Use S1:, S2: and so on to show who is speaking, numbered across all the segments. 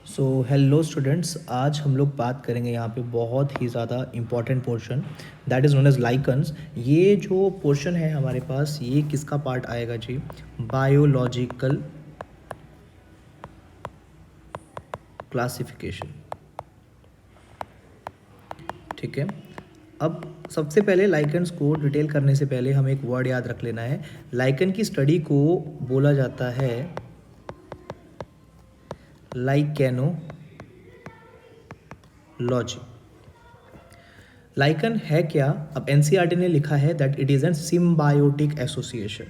S1: So hello students, आज हम लोग बात करेंगे यहाँ पे बहुत ही ज़्यादा important portion that is known as lichens. ये जो पोर्शन है हमारे पास, ये किसका पार्ट आएगा जी? Biological classification. ठीक है, अब सबसे पहले लाइकन्स को डिटेल करने से पहले हमें एक वर्ड याद रख लेना है। लाइकन की स्टडी को बोला जाता है लाइकेनोलॉजी। लाइकन है क्या? अब एनसीईआरटी ने लिखा है that it is an symbiotic association.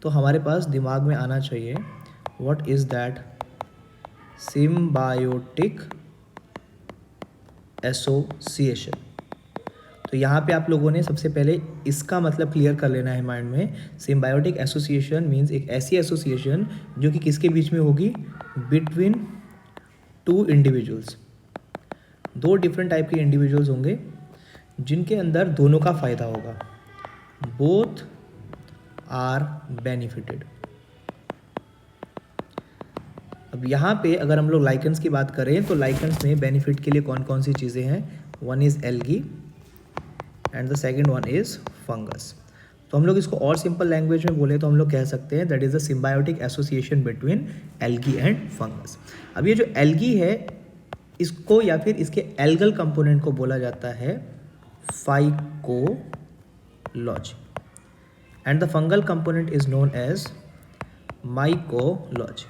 S1: तो हमारे पास दिमाग में आना चाहिए what is that symbiotic association. तो यहाँ पे आप लोगों ने सबसे पहले इसका मतलब क्लियर कर लेना है माइंड में। सिम्बायोटिक एसोसिएशन मीन्स एक ऐसी एसोसिएशन जो कि किसके बीच में होगी? Between two individuals. दो डिफरेंट टाइप के इंडिविजुअल्स होंगे जिनके अंदर दोनों का फ़ायदा होगा। Both are benefited. अब यहाँ पे अगर हम लोग लाइकन्स की बात करें तो लाइकन्स में बेनिफिट के लिए कौन कौन सी चीज़ें हैं? One is algae and the second one is fungus. तो हम लोग इसको और सिंपल लैंग्वेज में बोले तो हम लोग कह सकते हैं that is the symbiotic association between algae and fungus. अब ये जो एल्गी है, इसको या फिर इसके एल्गल कंपोनेंट को बोला जाता है phycology and the fungal component is known as mycology.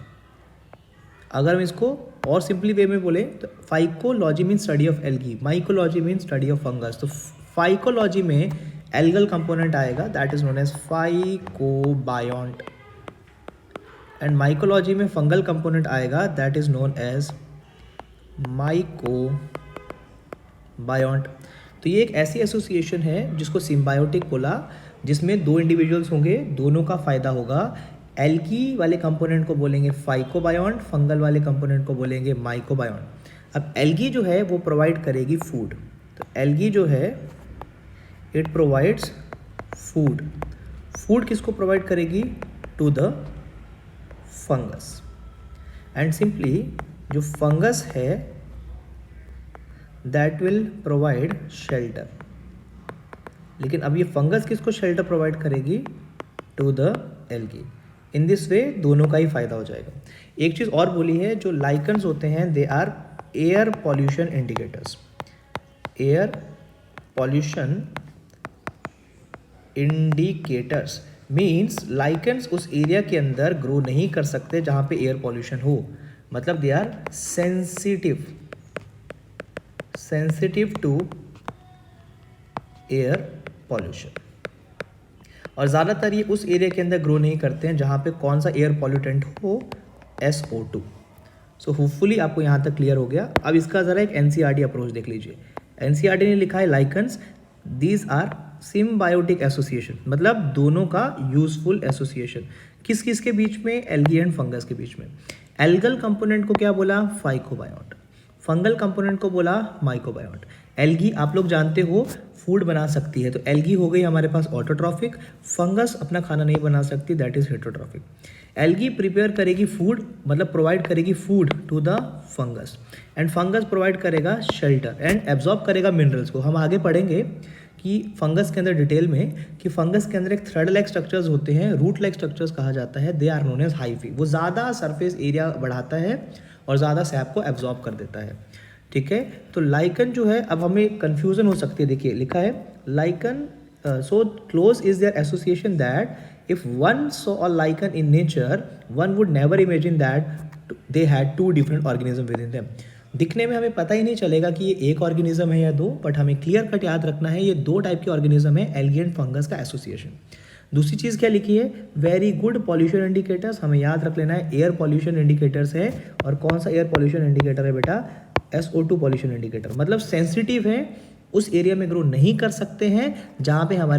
S1: अगर हम इसको और सिंपली वे में बोले तो phycology mean study of algae, mycology mean study of fungus. तो फाइकोलॉजी में एल्गल कंपोनेंट आएगा that is known as phycobiont and mycology में फंगल कंपोनेंट आएगा that is known as mycobiont. तो ये एक ऐसी एसोसिएशन है जिसको सिम्बायोटिक बोला, जिसमें दो इंडिविजुअल्स होंगे, दोनों का फायदा होगा। एल्गी वाले कंपोनेंट को बोलेंगे फाइकोबायोंट, फंगल वाले कंपोनेंट को बोलेंगे माइकोबायोंट। अब एल्गी जो है वो प्रोवाइड करेगी फूड। तो एल्गी जो है इट प्रोवाइड्स फूड। फूड किसको प्रोवाइड करेगी? To the fungus. And simply जो फंगस है दैट विल प्रोवाइड शेल्टर। लेकिन अब ये फंगस किसको शेल्टर प्रोवाइड करेगी? To the algae. In this way दोनों का ही फायदा हो जाएगा। एक चीज़ और बोली है, जो लाइकन्स होते हैं they are air pollution indicators. Air pollution indicators means lichens उस एरिया के अंदर ग्रो नहीं कर सकते जहाँ पे एयर पॉल्यूशन हो। मतलब they are sensitive to air pollution. और ज़्यादातर ये उस एरिया के अंदर ग्रो नहीं करते हैं जहाँ पे कौन सा एयर पॉल्यूटेंट हो? SO2। सो होपफुली आपको यहाँ तक क्लियर हो गया। अब इसका ज़रा एक एनसीईआरटी अप्रोच देख लीजिए। एनसीईआरटी ने लिखा है lichens these are symbiotic association, मतलब दोनों का यूजफुल एसोसिएशन। किस किस के बीच में? एल्गी एंड फंगस के बीच में। एल्गल कंपोनेंट को क्या बोला? फाइकोबायोंट। फंगल कंपोनेंट को बोला माइकोबायोंट। एल्गी आप लोग जानते हो फूड बना सकती है, तो एल्गी हो गई हमारे पास ऑटोट्रॉफिक। फंगस अपना खाना नहीं बना सकती, that is heterotrophic. Algae prepare करेगी फूड, मतलब प्रोवाइड करेगी food to the fungus and fungus provide करेगा शेल्टर एंड एब्जॉर्ब करेगा मिनरल्स को। हम आगे पढ़ेंगे कि फंगस के अंदर डिटेल में कि फंगस के अंदर एक थ्रेड लाइक स्ट्रक्चर्स होते हैं, रूट लाइक स्ट्रक्चर्स कहा जाता है। They are known as hyphae. वो ज़्यादा सरफेस एरिया बढ़ाता है और ज़्यादा सैप को एब्जॉर्ब कर देता है। ठीक है, तो लाइकन जो है, अब हमें कन्फ्यूज़न हो सकती है। देखिए लिखा है lichen so close is their association that if one saw a lichen in nature one would never imagine that they had two different organism within them. दिखने में हमें पता ही नहीं चलेगा कि ये एक ऑर्गेनिज्म है या दो, बट हमें क्लियर कट याद रखना है ये दो टाइप के ऑर्गेनिज्म है, एल्गी एंड फंगस का एसोसिएशन। दूसरी चीज़ क्या लिखी है? Very good pollution indicators. हमें याद रख लेना है एयर पॉल्यूशन इंडिकेटर्स है। और कौन सा एयर पॉल्यूशन इंडिकेटर है बेटा? SO2 pollution indicator. मतलब सेंसिटिव है, उस एरिया में ग्रो नहीं कर सकते हैं जहाँ पे हमारे